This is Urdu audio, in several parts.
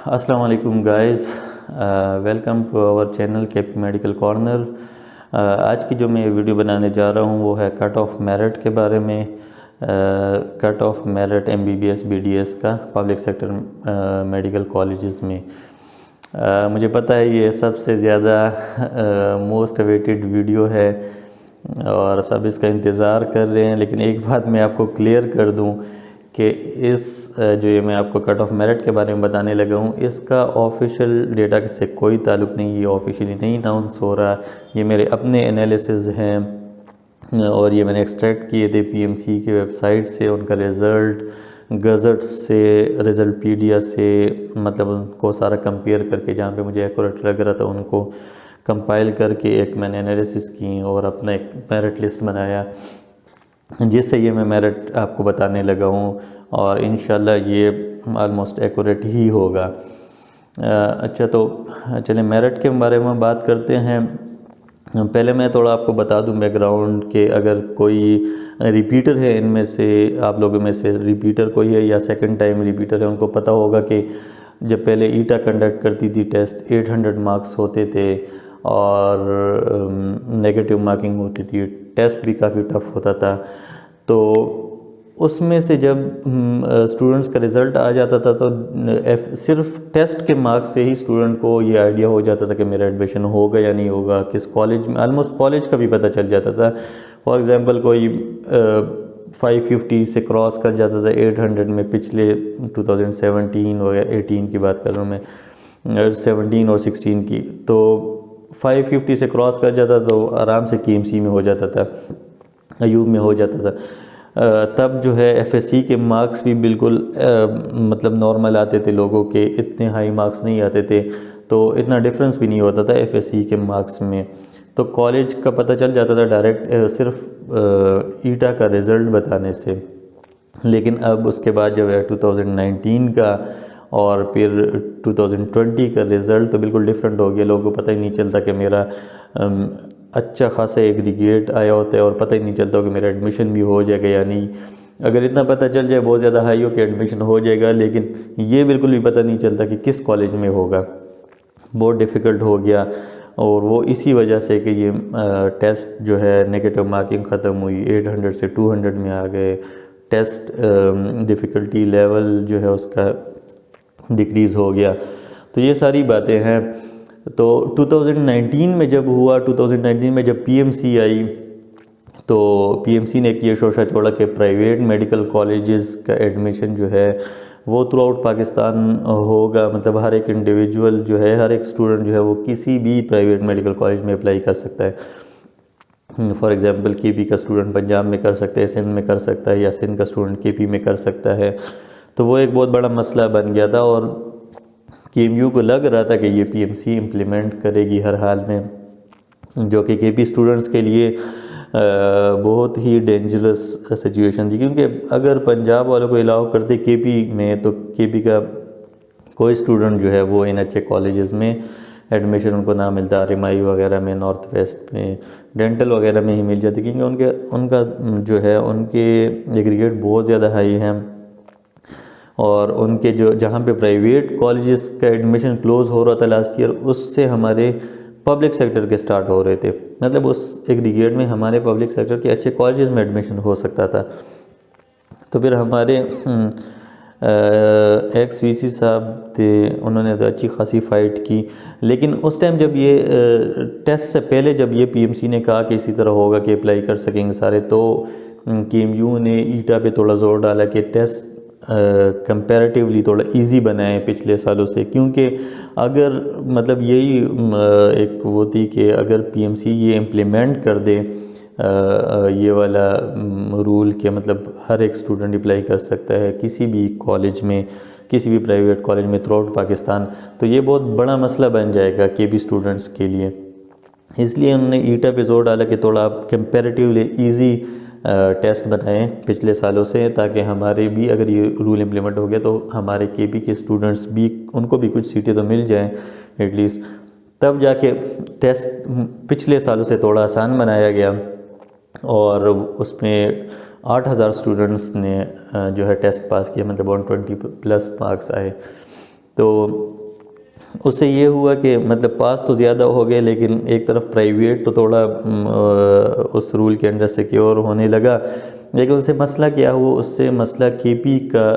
السلام علیکم guys, welcome to our channel K P medical corner. آج کی جو میں ویڈیو بنانے جا رہا ہوں وہ ہے کٹ آف میرٹ کے بارے میں۔ Cut off merit MBBS BDS کا پبلک سیکٹر میڈیکل کالجز میں۔ مجھے پتہ ہے یہ سب سے زیادہ موسٹ اویٹڈ ویڈیو ہے اور سب اس کا انتظار کر رہے ہیں، لیکن ایک بات میں آپ کو کلیئر کر دوں کہ جو یہ میں آپ کو کٹ آف میرٹ کے بارے میں بتانے لگا ہوں، اس کا آفیشیل ڈیٹا سے کوئی تعلق نہیں، یہ آفیشیلی نہیں اناؤنس ہو رہا، یہ میرے اپنے انالیسز ہیں اور یہ میں نے ایکسٹریکٹ کیے تھے PMC کی ویب سائٹ سے، ان کا رزلٹ گزٹ سے، رزلٹ پیڈیا سے، مطلب ان کو سارا کمپیئر کر کے جہاں پہ مجھے ایکوریٹ لگ رہا تھا ان کو کمپائل کر کے ایک میں نے انالیسز کی اور اپنا ایک میرٹ لسٹ بنایا، جس سے یہ میں میرٹ آپ کو بتانے لگا ہوں اور انشاءاللہ یہ آلموسٹ ایکوریٹ ہی ہوگا۔ اچھا، تو چلیں میرٹ کے بارے میں بات کرتے ہیں۔ پہلے میں تھوڑا آپ کو بتا دوں بیک گراؤنڈ کہ اگر کوئی ریپیٹر ہے ان میں سے، آپ لوگوں میں سے ریپیٹر کوئی ہے یا سیکنڈ ٹائم ریپیٹر ہے، ان کو پتہ ہوگا کہ جب پہلے ایٹا کنڈکٹ کرتی تھی ٹیسٹ 800 مارکس ہوتے تھے اور نیگیٹو مارکنگ ہوتی تھی، ٹیسٹ بھی کافی ٹف ہوتا تھا، تو اس میں سے جب اسٹوڈنٹس کا رزلٹ آ جاتا تھا تو صرف ٹیسٹ کے مارکس سے ہی اسٹوڈنٹ کو یہ آئیڈیا ہو جاتا تھا کہ میرا ایڈمیشن ہوگا یا نہیں ہوگا، کس کالج میں، آلموسٹ کالج کا بھی پتہ چل جاتا تھا۔ فار ایگزامپل کوئی 550 سے کراس کر جاتا تھا 800 میں، پچھلے 2017 اور 18 کی بات کر رہا ہوں میں، 17 اور 16 کی، تو 550 سے کراس کر جاتا تو آرام سے KMC میں ہو جاتا تھا، ایوب میں ہو جاتا تھا۔ تب جو ہے FSC کے مارکس بھی بالکل مطلب نارمل آتے تھے، لوگوں کے اتنے ہائی مارکس نہیں آتے تھے، تو اتنا ڈفرنس بھی نہیں ہوتا تھا FSC کے مارکس میں، تو کالج کا پتہ چل جاتا تھا ڈائریکٹ صرف ایٹا کا رزلٹ بتانے سے۔ لیکن اب اس کے بعد جب 2019 کا اور پھر 2020 کا رزلٹ تو بالکل ڈیفرنٹ ہو گیا، لوگوں کو پتہ ہی نہیں چلتا کہ میرا اچھا خاصا ایگریگیٹ آیا ہوتا ہے اور پتہ ہی نہیں چلتا کہ میرا ایڈمیشن بھی ہو جائے گا یا نہیں۔ اگر اتنا پتہ چل جائے بہت زیادہ ہائی ہو کہ ایڈمیشن ہو جائے گا، لیکن یہ بالکل بھی پتہ نہیں چلتا کہ کس کالج میں ہوگا، بہت ڈیفیکلٹ ہو گیا، اور وہ اسی وجہ سے کہ یہ ٹیسٹ جو ہے نیگیٹو مارکنگ ختم ہوئی، 800 سے 200 میں آ گئے، ٹیسٹ ڈیفیکلٹی لیول جو ہے اس کا ڈکریز ہو گیا، تو یہ ساری باتیں ہیں۔ تو 2019 میں جب ہوا، 2019 میں جب PMC آئی تو PMC نے ایک یہ شوشہ چھوڑا کہ پرائیویٹ میڈیکل کالجز کا ایڈمیشن جو ہے وہ تھرو آؤٹ پاکستان ہوگا، مطلب ہر ایک انڈیویجول جو ہے، ہر ایک اسٹوڈنٹ جو ہے وہ کسی بھی پرائیویٹ میڈیکل کالج میں اپلائی کر سکتا ہے۔ فار ایگزامپل KP کا اسٹوڈنٹ پنجاب میں کر سکتا ہے، سندھ میں کر سکتا ہے، یا سندھ کا اسٹوڈنٹ KP میں کر سکتا ہے، تو وہ ایک بہت بڑا مسئلہ بن گیا تھا، اور KMU کو لگ رہا تھا کہ یہ PMC امپلیمنٹ کرے گی ہر حال میں، جو کہ KP اسٹوڈنٹس کے لیے بہت ہی ڈینجرس سچویشن تھی، کیونکہ اگر پنجاب والوں کو الاؤ کرتے KP میں تو KP کا کوئی اسٹوڈنٹ جو ہے وہ ان اچھے کالجز میں ایڈمیشن ان کو نہ ملتا، RMI وغیرہ میں، نارتھ ویسٹ میں، ڈینٹل وغیرہ میں ہی مل جاتی، کیونکہ ان کا جو ہے ان کے ایگریگیٹ بہت زیادہ ہائی ہیں، اور ان کے جہاں پہ پرائیویٹ کالجز کا ایڈمیشن کلوز ہو رہا تھا لاسٹ ایئر، اس سے ہمارے پبلک سیکٹر کے سٹارٹ ہو رہے تھے، مطلب اس ایگریگیٹ میں ہمارے پبلک سیکٹر کے اچھے کالجز میں ایڈمیشن ہو سکتا تھا۔ تو پھر ہمارے ایکس VC صاحب تھے، انہوں نے تو اچھی خاصی فائٹ کی، لیکن اس ٹائم جب یہ ٹیسٹ سے پہلے جب یہ PMC نے کہا کہ اسی طرح ہوگا کہ اپلائی کر سکیں گے سارے، تو KMU نے ایٹا پہ تھوڑا زور ڈالا کہ ٹیسٹ کمپیریٹیولی تھوڑا ایزی بنائیں پچھلے سالوں سے، کیونکہ اگر مطلب یہی ایک وہ تھی کہ اگر PMC یہ امپلیمنٹ کر دے یہ والا رول کہ مطلب ہر ایک اسٹوڈنٹ اپلائی کر سکتا ہے کسی بھی کالج میں، کسی بھی پرائیویٹ کالج میں تھرو آؤٹ پاکستان، تو یہ بہت بڑا مسئلہ بن جائے گا KP اسٹوڈنٹس کے لیے، اس لیے انہوں نے ایٹا پہ زور ڈالا کہ تھوڑا آپ کمپیریٹیولی ایزی ٹیسٹ بنائیں پچھلے سالوں سے، تاکہ ہمارے بھی اگر یہ رول امپلیمنٹ ہو گیا تو ہمارے KP کے اسٹوڈنٹس بھی، ان کو بھی کچھ سیٹیں تو مل جائیں ایٹ لیسٹ، تب جا کے ٹیسٹ پچھلے سالوں سے تھوڑا آسان بنایا گیا، اور اس میں 8000 اسٹوڈنٹس نے جو ہے ٹیسٹ پاس کیا، مطلب 120 پلس مارکس آئے، تو اس سے یہ ہوا کہ مطلب پاس تو زیادہ ہو گئے، لیکن ایک طرف پرائیویٹ تو تھوڑا اس رول کے انڈر سیکیور ہونے لگا، لیکن اس سے مسئلہ کیا ہوا، اس سے مسئلہ کے پی کا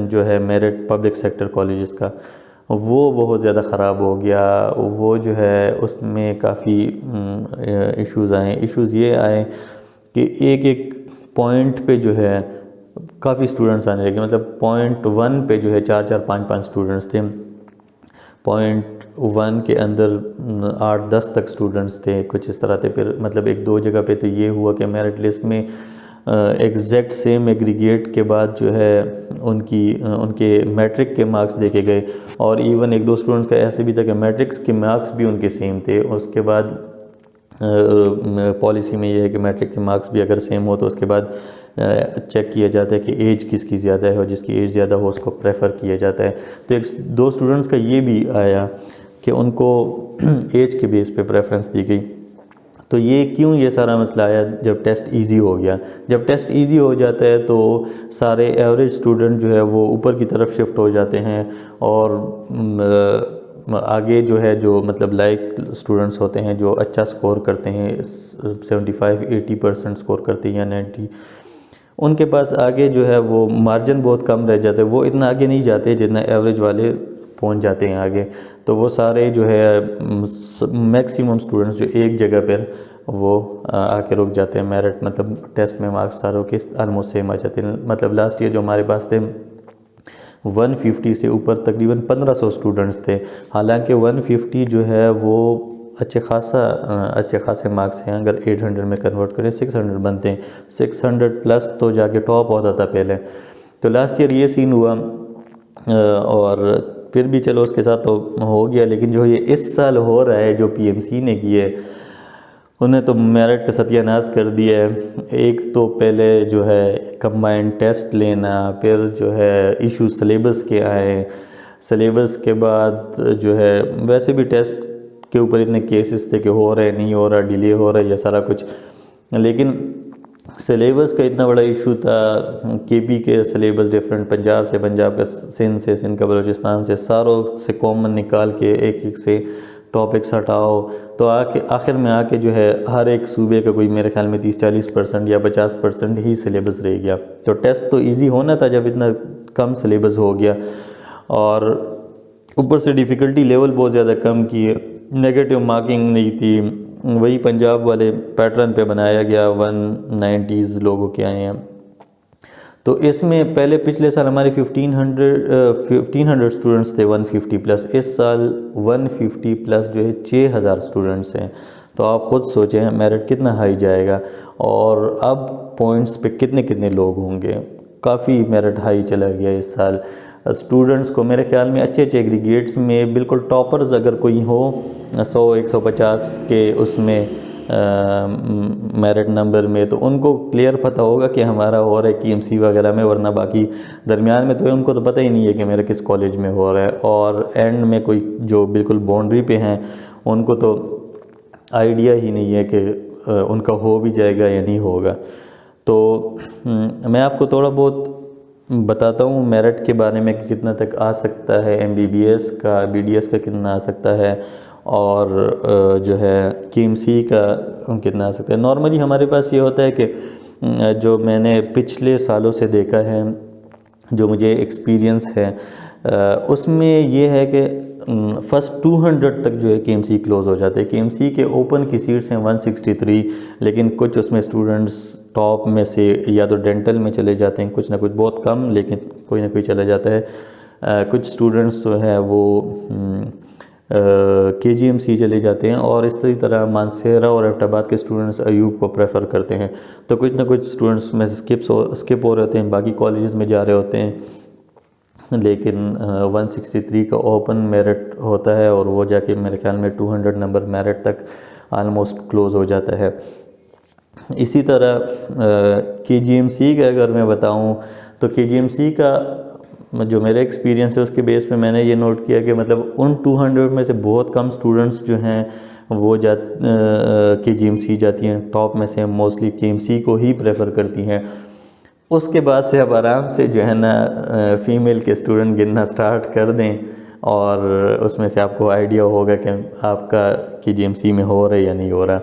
جو ہے میرٹ پبلک سیکٹر کالجز کا وہ بہت زیادہ خراب ہو گیا۔ وہ جو ہے اس میں کافی ایشوز آئے۔ ایشوز یہ آئے کہ ایک ایک پوائنٹ پہ جو ہے کافی سٹوڈنٹس آنے لگے، مطلب پوائنٹ 1 پہ جو ہے 4 5 5 سٹوڈنٹس تھے، پوائنٹ 1 کے اندر 8 10 تک سٹوڈنٹس تھے، کچھ اس طرح تھے۔ پھر مطلب 1 2 جگہ پہ تو یہ ہوا کہ میرٹ لسٹ میں ایگزیکٹ سیم ایگریگیٹ کے بعد جو ہے ان کے میٹرک کے مارکس دیکھے گئے، اور ایون 1 2 سٹوڈنٹس کا ایسے بھی تھا کہ میٹرکس کے مارکس بھی ان کے سیم تھے۔ اس کے بعد پالیسی میں یہ ہے کہ میٹرک کے مارکس بھی اگر سیم ہو تو اس کے بعد چیک کیا جاتا ہے کہ ایج کس کی زیادہ ہے، اور جس کی ایج زیادہ ہو اس کو پریفر کیا جاتا ہے۔ تو 1 2 سٹوڈنٹس کا یہ بھی آیا کہ ان کو ایج کے بیس پہ پریفرنس دی گئی۔ تو یہ سارا مسئلہ آیا جب ٹیسٹ ایزی ہو گیا۔ جب ٹیسٹ ایزی ہو جاتا ہے تو سارے ایوریج سٹوڈنٹ جو ہے وہ اوپر کی طرف شفٹ ہو جاتے ہیں، اور آگے جو ہے جو مطلب لائک سٹوڈنٹس ہوتے ہیں جو اچھا سکور کرتے ہیں، 75 80% سکور کرتے ہیں یا 90، ان کے پاس آگے جو ہے وہ مارجن بہت کم رہ جاتے ہیں، وہ اتنا آگے نہیں جاتے جتنا ایوریج والے پہنچ جاتے ہیں آگے۔ تو وہ سارے جو ہے میکسیمم سٹوڈنٹس جو ایک جگہ پر وہ آ کے رک جاتے ہیں، میرٹ مطلب ٹیسٹ میں مارکس ساروں کے آلموسٹ سیم آ جاتے ہیں۔ مطلب لاسٹ ایئر جو ہمارے پاس تھے 150 سے اوپر تقریباً 1500 سٹوڈنٹس تھے، حالانکہ 150 جو ہے وہ اچھے خاصے مارکس ہیں۔ اگر 800 میں کنورٹ کریں 600 بنتے ہیں، 600 پلس تو جا کے ٹاپ ہوتا تھا پہلے۔ تو لاسٹ ایئر یہ سین ہوا، اور پھر بھی چلو اس کے ساتھ تو ہو گیا، لیکن جو یہ اس سال ہو رہا ہے جو پی ایم سی نے کی ہے، انہیں تو میرٹ کا ستیہ ناش کر دیا ہے۔ ایک تو پہلے جو ہے کمبائنڈ ٹیسٹ لینا، پھر جو ہے ایشو سلیبس کے آئے، سلیبس کے بعد جو ہے ویسے بھی ٹیسٹ کے اوپر اتنے کیسز تھے کہ ہو رہا ہے نہیں ہو رہا، ڈیلے ہو رہا ہے، یہ سارا کچھ، لیکن سلیبس کا اتنا بڑا ایشو تھا۔ کے پی کے سلیبس ڈیفرنٹ، پنجاب کا سندھ کا بلوچستان سے، ساروں سے کامن نکال کے ایک سے ٹاپکس ہٹاؤ، تو آخر میں آ کے جو ہے ہر ایک صوبے کا کوئی میرے خیال میں 30 40% یا 50% ہی سلیبس رہ گیا۔ تو ٹیسٹ تو ایزی ہونا تھا جب اتنا کم سلیبس ہو گیا، اور اوپر سے ڈیفیکلٹی لیول بہت زیادہ کم کی، نیگیٹو مارکنگ نہیں تھی، وہی پنجاب والے پیٹرن پہ بنایا گیا، 190s لوگوں کے آئے ہیں۔ تو اس میں پچھلے سال ہمارے 1500 سٹوڈنٹس تھے 150 پلس، اس سال 150 پلس جو ہے 6000 سٹوڈنٹس ہیں۔ تو آپ خود سوچیں میرٹ کتنا ہائی جائے گا، اور اب پوائنٹس پہ کتنے لوگ ہوں گے۔ کافی میرٹ ہائی چلا گیا اس سال سٹوڈنٹس کو۔ میرے خیال میں اچھے ایگریگیٹس میں بالکل ٹاپرز اگر کوئی ہو 100 150 کے اس میں میرٹ نمبر میں، تو ان کو کلیئر پتہ ہوگا کہ ہمارا ہو رہا ہے کی ایم سی وغیرہ میں، ورنہ باقی درمیان میں تو ان کو تو پتہ ہی نہیں ہے کہ میرا کس کالج میں ہو رہا ہے، اور اینڈ میں کوئی جو بالکل باؤنڈری پہ ہیں ان کو تو آئیڈیا ہی نہیں ہے کہ ان کا ہو بھی جائے گا یا نہیں ہوگا۔ تو میں آپ کو تھوڑا بہت بتاتا ہوں میرٹ کے بارے میں کہ کتنا تک آ سکتا ہے، ایم بی بی ایس کا، بی ڈی ایس کا کتنا آ سکتا ہے، اور جو ہے کے ایم سی کا کتنا آ سکتا ہے۔ نارملی ہمارے پاس یہ ہوتا ہے کہ جو میں نے پچھلے سالوں سے دیکھا ہے، جو مجھے ایکسپیرینس ہے، اس میں یہ ہے کہ فرسٹ 200 تک جو ہے کے ایم سی کلوز ہو جاتے ہیں۔ کے ایم سی کے اوپن کی سیٹس ہیں 163، لیکن کچھ اس میں سٹوڈنٹس ٹاپ میں سے یا تو ڈینٹل میں چلے جاتے ہیں، کچھ نہ کچھ، بہت کم لیکن کوئی نہ کوئی چلا جاتا ہے۔ کچھ سٹوڈنٹس جو ہے وہ کے جی ایم سی چلے جاتے ہیں، اور اسی طرح مانسہرہ اور ایبٹ آباد کے سٹوڈنٹس ایوب کو پریفر کرتے ہیں۔ تو کچھ نہ کچھ سٹوڈنٹس میں اسکپ ہو رہے ہوتے ہیں، باقی کالجز میں جا رہے ہوتے ہیں، لیکن 163 کا اوپن میرٹ ہوتا ہے، اور وہ جا کے میرے خیال میں 200 نمبر میرٹ تک آلموسٹ کلوز ہو جاتا ہے۔ اسی طرح کے جی ایم سی کا اگر میں بتاؤں تو کے جی ایم سی کا جو میرے ایکسپیرینس ہے اس کے بیس پہ میں نے یہ نوٹ کیا کہ مطلب ان 200 میں سے بہت کم سٹوڈنٹس جو ہیں وہ کے جی ایم سی جاتی ہیں، ٹاپ میں سے موسٹلی کے ایم سی کو ہی پریفر کرتی ہیں۔ اس کے بعد سے اب آرام سے جو ہے نا فیمیل کے سٹوڈنٹ گننا سٹارٹ کر دیں، اور اس میں سے آپ کو آئیڈیا ہوگا کہ آپ کا KGMC میں ہو رہا ہے یا نہیں ہو رہا.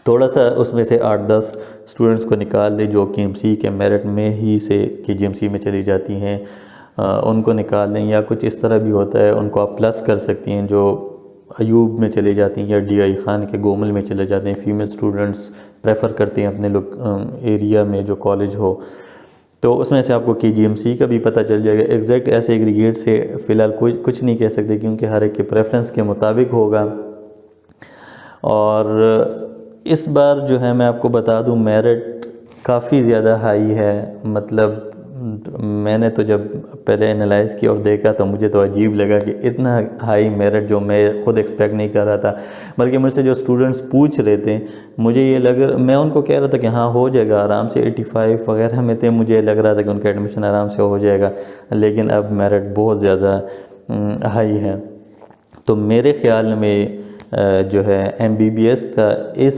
تھوڑا سا اس میں سے 8-10 اسٹوڈنٹس کو نکال دیں جو KMC کے میرٹ میں ہی سے KGMC میں چلی جاتی ہیں, ان کو نکال دیں, یا کچھ اس طرح بھی ہوتا ہے ان کو آپ پلس کر سکتی ہیں جو ایوب میں چلے جاتی ہیں یا DI خان کے گومل میں چلے جاتے ہیں. فیمیل اسٹوڈنٹس پریفر کرتے ہیں اپنے ایریا میں جو کالج ہو, تو اس میں سے آپ کو KGMC کا بھی پتہ چل جائے گا. ایگزیکٹ ایسے ایگریگیٹ سے فی الحال کچھ نہیں کہہ سکتے کیونکہ ہر ایک کے پریفرنس کے مطابق ہوگا. اور اس بار جو ہے میں آپ کو بتا دوں میرٹ کافی زیادہ ہائی ہے. مطلب میں نے تو جب پہلے انالائز کیا اور دیکھا تو مجھے تو عجیب لگا کہ اتنا ہائی میرٹ جو میں خود ایکسپیکٹ نہیں کر رہا تھا. بلکہ مجھ سے جو اسٹوڈنٹس پوچھ رہے تھے مجھے یہ لگ رہا, میں ان کو کہہ رہا تھا کہ ہاں ہو جائے گا آرام سے, 85 وغیرہ میں تھے, مجھے لگ رہا تھا کہ ان کا ایڈمیشن آرام سے ہو جائے گا. لیکن اب میرٹ بہت زیادہ ہائی ہے. تو میرے خیال میں جو ہے MBBS کا اس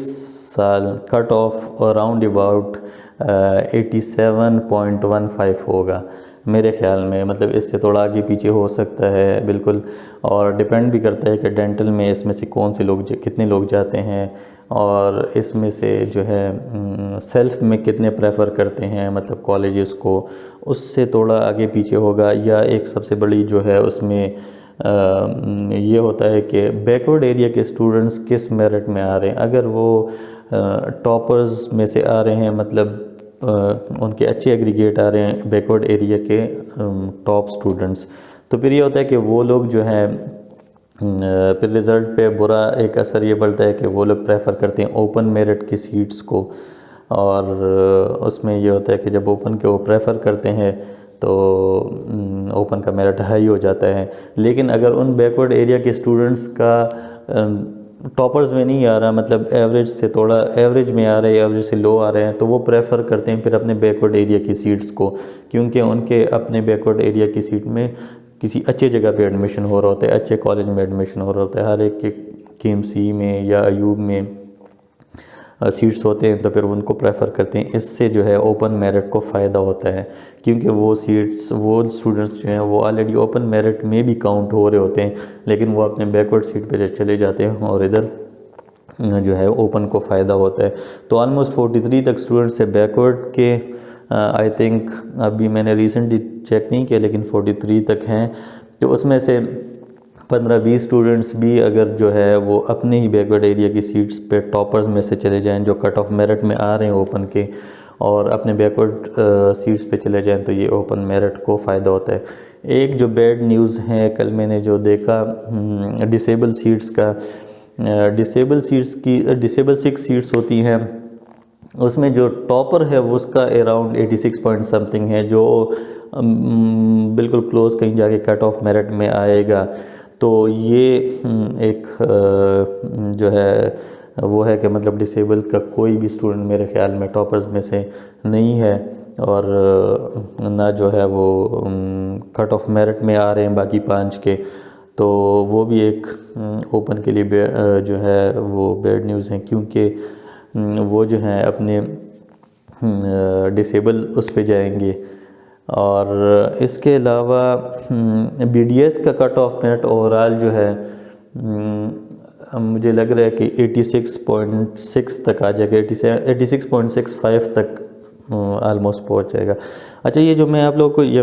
سال کٹ آف اراؤنڈ اباؤٹ 87.15 ہوگا میرے خیال میں. مطلب اس سے تھوڑا آگے پیچھے ہو سکتا ہے بالکل, اور ڈیپینڈ بھی کرتا ہے کہ ڈینٹل میں اس میں سے کون سے لوگ کتنے لوگ جاتے ہیں, اور اس میں سے جو ہے سیلف میں کتنے پریفر کرتے ہیں مطلب کالجز کو, اس سے تھوڑا آگے پیچھے ہوگا. یا ایک سب سے بڑی جو ہے اس میں یہ ہوتا ہے کہ بیکورڈ ایریا کے اسٹوڈنٹس کس میرٹ میں آ رہے ہیں. اگر وہ ٹاپرز میں سے آ رہے ہیں, مطلب ان کے اچھے ایگریگیٹ آ رہے ہیں بیکورڈ ایریا کے ٹاپ اسٹوڈنٹس, تو پھر یہ ہوتا ہے کہ وہ لوگ جو ہیں پھر رزلٹ پہ برا ایک اثر یہ پڑتا ہے کہ وہ لوگ پریفر کرتے ہیں اوپن میرٹ کی سیٹس کو. اور اس میں یہ ہوتا ہے کہ جب اوپن کے وہ پریفر کرتے ہیں تو اوپن کا میرٹ ہائی ہو جاتا ہے. لیکن اگر ان بیکورڈ ایریا کے اسٹوڈنٹس کا ٹاپرز میں نہیں آ رہا, مطلب ایوریج سے تھوڑا ایوریج میں آ رہے ہیں, ایوریج سے لو آ رہے ہیں, تو وہ پریفر کرتے ہیں پھر اپنے بیکورڈ ایریا کی سیٹس کو, کیونکہ ان کے اپنے بیکورڈ ایریا کی سیٹ میں کسی اچھے جگہ پہ ایڈمیشن ہو رہا ہوتا ہے, اچھے کالج میں ایڈمیشن ہو رہا ہوتا ہے. ہر ایک کے KMC میں یا ایوب میں سیٹس ہوتے ہیں, تو پھر ان کو پریفر کرتے ہیں. اس سے جو ہے اوپن میرٹ کو فائدہ ہوتا ہے, کیونکہ وہ سیٹس وہ اسٹوڈنٹس جو ہیں وہ آلریڈی اوپن میرٹ میں بھی کاؤنٹ ہو رہے ہوتے ہیں, لیکن وہ اپنے بیکورڈ سیٹ پہ چلے جاتے ہیں اور ادھر جو ہے اوپن کو فائدہ ہوتا ہے. تو آلموسٹ 43 تک اسٹوڈنٹس سے بیکورڈ کے آئی تھنک, ابھی میں نے ریسنٹلی چیک نہیں کیا لیکن 43 تک ہیں. تو اس میں سے 15-20 اسٹوڈنٹس بھی اگر جو ہے وہ اپنے ہی بیکورڈ ایریا کی سیٹس پہ ٹاپرز میں سے چلے جائیں جو کٹ آف میرٹ میں آ رہے ہیں اوپن کے, اور اپنے بیکورڈ سیٹس پہ چلے جائیں, تو یہ اوپن میرٹ کو فائدہ ہوتا ہے. ایک جو بیڈ نیوز ہے کل میں نے جو دیکھا ڈسیبل سیٹس کا, ڈسیبل 6 سیٹس ہوتی ہیں, اس میں جو ٹاپر ہے وہ اس کا اراؤنڈ 86 پوائنٹ سمتھنگ ہے, جو بالکل کلوز کہیں جا کے کٹ آف میرٹ میں آئے گا. تو یہ ایک جو ہے وہ ہے کہ مطلب ڈسیبل کا کوئی بھی اسٹوڈنٹ میرے خیال میں ٹاپرز میں سے نہیں ہے, اور نہ جو ہے وہ کٹ آف میرٹ میں آ رہے ہیں باقی 5 کے. تو وہ بھی ایک اوپن کے لیے جو ہے وہ بیڈ نیوز ہیں, کیونکہ وہ جو ہیں اپنے ڈسیبل اس پہ جائیں گے. اور اس کے علاوہ BDS کا کٹ آف میرٹ اوورال جو ہے مجھے لگ رہا ہے کہ 86.6 تک آ جائے گا, 86.65 تک آلموسٹ پہنچ جائے گا. اچھا, یہ جو میں آپ لوگوں کو یہ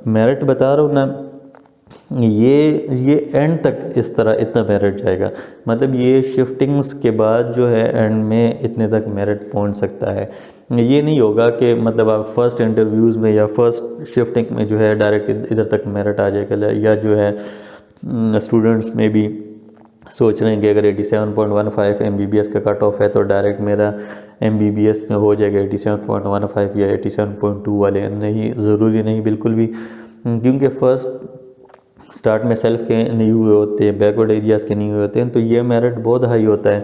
میرٹ بتا رہا ہوں نا, یہ اینڈ تک اس طرح اتنا میرٹ جائے گا, مطلب یہ شفٹنگز کے بعد جو ہے اینڈ میں اتنے تک میرٹ پہنچ سکتا ہے. یہ نہیں ہوگا کہ مطلب آپ فرسٹ انٹرویوز میں یا فرسٹ شفٹنگ میں جو ہے ڈائریکٹ ادھر تک میرٹ آ جائے گا, یا جو ہے اسٹوڈنٹس میں بھی سوچ رہے ہیں کہ اگر 87.15 MBBS کا کٹ آف ہے تو ڈائریکٹ میرا MBBS میں ہو جائے گا 87.15 یا 87.2 والے. نہیں, ضروری نہیں بالکل بھی, کیونکہ فرسٹ سٹارٹ میں سیلف کے نہیں ہوئے ہوتے ہیں, بیکورڈ ایریاز کے نہیں ہوئے ہوتے ہیں, تو یہ میرٹ بہت ہائی ہوتا ہے.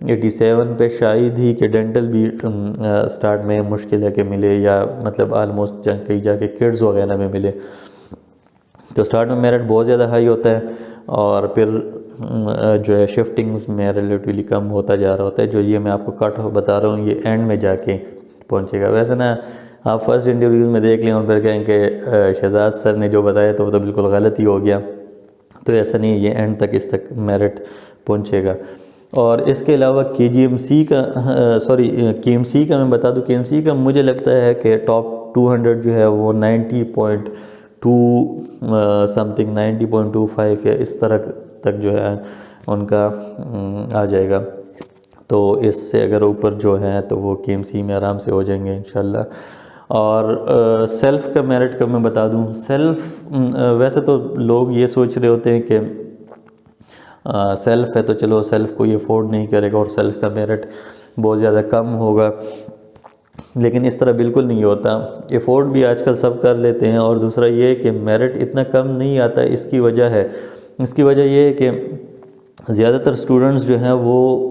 87 پہ شاید ہی کہ ڈینٹل بھی سٹارٹ میں مشکل ہے کہ ملے, یا مطلب آلموسٹ کہیں جا کے کڈز وغیرہ میں ملے. تو سٹارٹ میں میرٹ بہت زیادہ ہائی ہوتا ہے, اور پھر جو ہے شفٹنگز میں ریلیٹیولی کم ہوتا جا رہا ہوتا ہے. جو یہ میں آپ کو کٹ بتا رہا ہوں یہ اینڈ میں جا کے پہنچے گا. ویسے نا آپ فرسٹ انٹرویو میں دیکھ لیں اور پھر کہیں کہ شہزاد سر نے جو بتایا تو وہ تو بالکل غلط ہی ہو گیا. تو ایسا نہیں ہے، یہ اینڈ تک اس تک میرٹ پہنچے گا. اور اس کے علاوہ کے جی ایم سی کا کے ایم سی کا میں بتا دوں، کے ایم سی کا مجھے لگتا ہے کہ ٹاپ 200 جو ہے وہ 90.2 سم تھنگ 90.25 یا اس طرح تک جو ہے ان کا آ جائے گا. تو اس سے اگر اوپر جو ہے تو وہ کے ایم سی میں آرام سے ہو جائیں گے انشاءاللہ. اور سیلف کا میرٹ کا میں بتا دوں، سیلف ویسے تو لوگ یہ سوچ رہے ہوتے ہیں کہ سیلف ہے تو چلو سیلف کو یہ افورڈ نہیں کرے گا اور سیلف کا میرٹ بہت زیادہ کم ہوگا، لیکن اس طرح بالکل نہیں ہوتا. افورڈ بھی آج کل سب کر لیتے ہیں. اور دوسرا یہ کہ میرٹ اتنا کم نہیں آتا، اس کی وجہ یہ ہے کہ زیادہ تر اسٹوڈنٹس جو ہیں وہ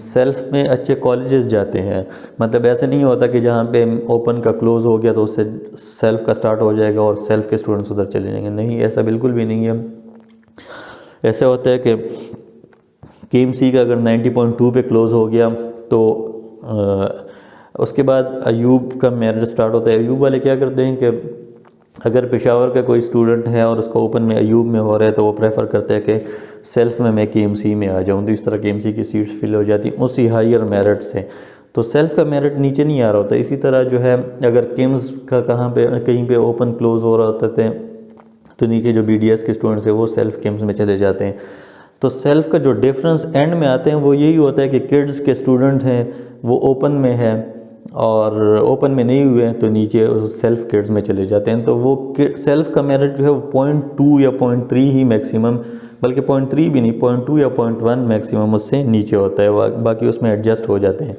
سیلف میں اچھے کالجز جاتے ہیں. مطلب ایسے نہیں ہوتا کہ جہاں پہ اوپن کا کلوز ہو گیا تو اس سے سیلف کا سٹارٹ ہو جائے گا اور سیلف کے اسٹوڈنٹس ادھر چلے جائیں گے. نہیں، ایسا بالکل بھی نہیں ہے. ایسا ہوتا ہے کہ کے ایم سی کا اگر 90.2 پہ کلوز ہو گیا تو اس کے بعد ایوب کا میرٹ سٹارٹ ہوتا ہے. ایوب والے کیا کرتے ہیں کہ اگر پشاور کا کوئی اسٹوڈنٹ ہے اور اس کا اوپن میں ایوب میں ہو رہا ہے تو وہ پریفر کرتے ہیں کہ سیلف میں کے ایم سی میں آ جاؤں. تو اس طرح کے ایم سی کی سیٹس فل ہو جاتی ہیں اسی ہائر میرٹ سے. تو سیلف کا میرٹ نیچے نہیں آ رہا ہوتا. اسی طرح جو ہے اگر کیمز کا کہیں پہ اوپن کلوز ہو رہا ہوتا ہے تو نیچے جو بی ڈی ایس کے اسٹوڈنٹس ہیں وہ سیلف کیمز میں چلے جاتے ہیں. تو سیلف کا جو ڈیفرنس اینڈ میں آتے ہیں وہ یہی ہوتا ہے کہ کڈز کے اسٹوڈنٹ ہیں وہ اوپن میں ہے اور اوپن میں نہیں ہوئے ہیں تو نیچے سیلف کڈز میں چلے جاتے ہیں. تو وہ سیلف کا میرٹ جو ہے وہ 0.2 یا 0.3 ہی میکسیمم، بلکہ 0.3 بھی نہیں، 0.2 یا 0.1 میکسیمم اس سے نیچے ہوتا ہے، باقی اس میں ایڈجسٹ ہو جاتے ہیں.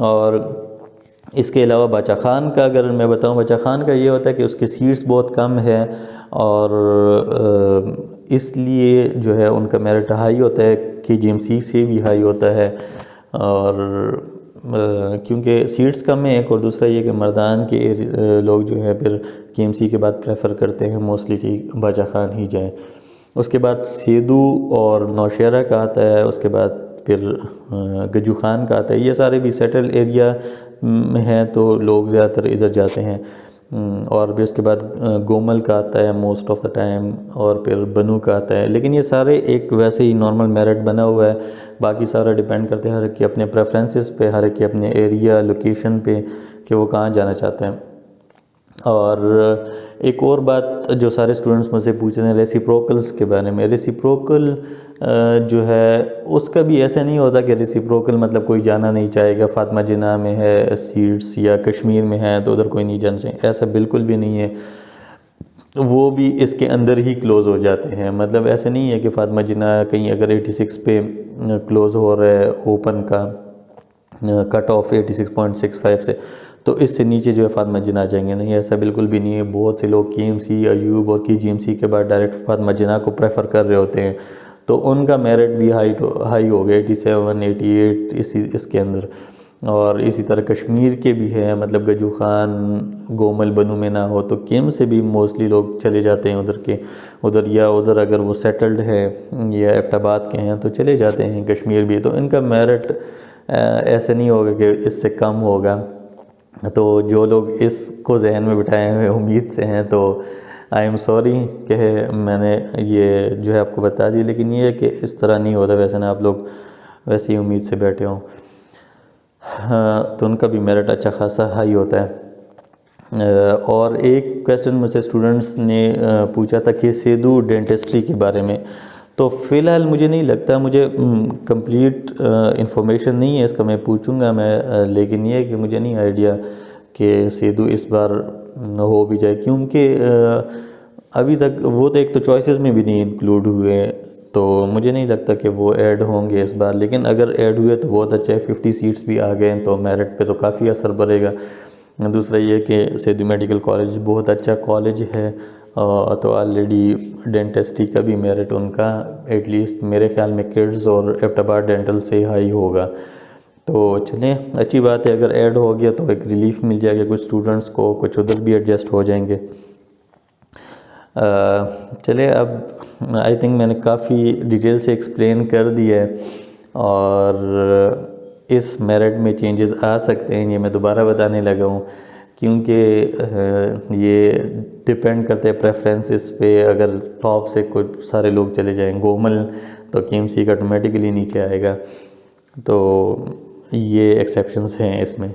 اور اس کے علاوہ باچا خان کا اگر میں بتاؤں، باچا خان کا یہ ہوتا ہے کہ اس کے سیٹس بہت کم ہے اور اس لیے جو ہے ان کا میرٹ ہائی ہوتا ہے، کے جی ایم سی سے بھی ہائی ہوتا ہے. اور کیونکہ سیٹس کم ہیں ایک، اور دوسرا یہ کہ مردان کے لوگ جو ہے پھر کے ایم سی کے بعد پریفر کرتے ہیں موسٹلی کہ باچا خان ہی جائیں. اس کے بعد سیدو اور نوشہرہ کا آتا ہے، اس کے بعد پھر گجو خان کا آتا ہے. یہ سارے بھی سیٹل ایریا میں ہیں تو لوگ زیادہ تر ادھر جاتے ہیں. اور بھی اس کے بعد گومل کا آتا ہے موسٹ آف دا ٹائم، اور پھر بنو کا آتا ہے. لیکن یہ سارے ایک ویسے ہی نارمل میرٹ بنا ہوا ہے، باقی سارا ڈیپینڈ کرتے ہیں ہر ایک کے اپنے پریفرنسز پہ، ہر ایک کے اپنے ایریا لوکیشن پہ کہ وہ کہاں جانا چاہتے ہیں. اور ایک اور بات جو سارے اسٹوڈنٹس مجھ سے پوچھ رہے ہیں ریسیپروکلز کے بارے میں. ریسیپروکل جو ہے اس کا بھی ایسا نہیں ہوتا کہ ریسیپروکل مطلب کوئی جانا نہیں چاہے گا. فاطمہ جناح میں ہے سیٹس یا کشمیر میں ہے تو ادھر کوئی نہیں جانا چاہیے، ایسا بالکل بھی نہیں ہے. وہ بھی اس کے اندر ہی کلوز ہو جاتے ہیں. مطلب ایسا نہیں ہے کہ فاطمہ جناح کہیں اگر 86 پہ کلوز ہو رہا ہے اوپن کا کٹ آف 86.65 سے تو اس سے نیچے جو ہے فاطمہ جناح جائیں گے. نہیں، ایسا بالکل بھی نہیں ہے. بہت سے لوگ کے ایم سی، ایوب اور کے جی ایم سی کے بعد ڈائریکٹ فاطمہ جناح کو پریفر کر رہے ہوتے ہیں تو ان کا میرٹ بھی ہائی ہو گیا 87 88 اس کے اندر. اور اسی طرح کشمیر کے بھی ہے، مطلب گجو خان گومل بنو میں نہ ہو تو کیم سے بھی موسٹلی لوگ چلے جاتے ہیں ادھر یا ادھر اگر وہ سیٹلڈ ہے یا ایبٹ آباد کے ہیں تو چلے جاتے ہیں کشمیر بھی. تو ان کا میرٹ ایسے نہیں ہوگا کہ اس سے کم ہوگا. تو جو لوگ اس کو ذہن میں بٹھائے ہوئے امید سے ہیں تو آئی ایم سوری کہ میں نے یہ جو ہے آپ کو بتا دی، لیکن یہ ہے کہ اس طرح نہیں ہوتا. ویسے نا آپ لوگ ویسے ہی امید سے بیٹھے ہوں تو ان کا بھی میرٹ اچھا خاصا ہائی ہوتا ہے. اور ایک کویسچن مجھ سے اسٹوڈنٹس نے پوچھا تھا کہ سیدو ڈینٹسٹری کے بارے میں. تو فی الحال مجھے نہیں لگتا، مجھے کمپلیٹ انفارمیشن نہیں ہے اس کا، میں پوچھوں گا میں، لیکن یہ ہے کہ مجھے نہیں آئیڈیا کہ سیدو اس بار ہو بھی جائے، کیونکہ ابھی تک وہ تو ایک تو چوائسز میں بھی نہیں انکلوڈ ہوئے تو مجھے نہیں لگتا کہ وہ ایڈ ہوں گے اس بار. لیکن اگر ایڈ ہوئے تو بہت اچھا ہے، 50 سیٹس بھی آ گئے تو میرٹ پہ تو کافی اثر پڑے گا. دوسرا یہ کہ سیدو میڈیکل کالج بہت اچھا کالج ہے تو آلریڈی ڈینٹسٹری کا بھی میرٹ ان کا ایٹ لیسٹ میرے خیال میں کڈز اور ایبٹ آباد ڈینٹل سے ہائی ہوگا. تو چلیں اچھی بات ہے، اگر ایڈ ہو گیا تو ایک ریلیف مل جائے گا کچھ اسٹوڈنٹس کو، کچھ ادھر بھی ایڈجسٹ ہو جائیں گے. چلے اب آئی تھنک میں نے کافی ڈیٹیل سے ایکسپلین کر دی ہے اور اس میرٹ میں چینجز آ سکتے ہیں، یہ میں دوبارہ بتانے لگا ہوں، کیونکہ یہ ڈیپینڈ کرتے ہیں پریفرنسز پہ۔ اگر ٹاپ سے کوئی سارے لوگ چلے جائیں گومل تو KMC کا آٹومیٹکلی نیچے آئے گا، تو یہ ایکسیپشنز ہیں اس میں۔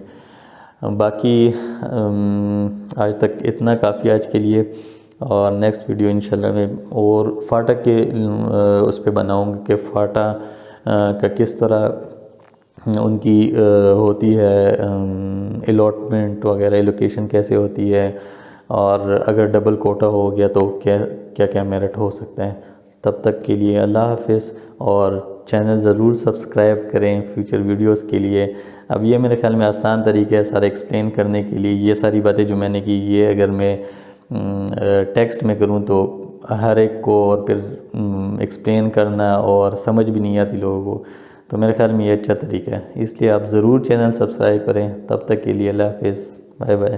باقی آج تک اتنا کافی آج کے لیے، اور نیکسٹ ویڈیو انشاءاللہ میں اور فاٹا کے اس پہ بناؤں گا کہ فاٹا کا کس طرح ان کی ہوتی ہے الاٹمنٹ وغیرہ، ایلوکیشن کیسے ہوتی ہے، اور اگر ڈبل کوٹا ہو گیا تو کیا کیا میرٹ ہو سکتا ہے۔ تب تک کے لیے اللہ حافظ، اور چینل ضرور سبسکرائب کریں فیوچر ویڈیوز کے لیے۔ اب یہ میرے خیال میں آسان طریقہ ہے سارے ایکسپلین کرنے کے لیے۔ یہ ساری باتیں جو میں نے کی، یہ اگر میں ٹیکسٹ میں کروں تو ہر ایک کو اور پھر ایکسپلین کرنا اور سمجھ بھی نہیں آتی لوگوں کو، تو میرے خیال میں یہ اچھا طریقہ ہے۔ اس لیے آپ ضرور چینل سبسکرائب کریں۔ تب تک کے لیے اللہ حافظ، بائے بائے۔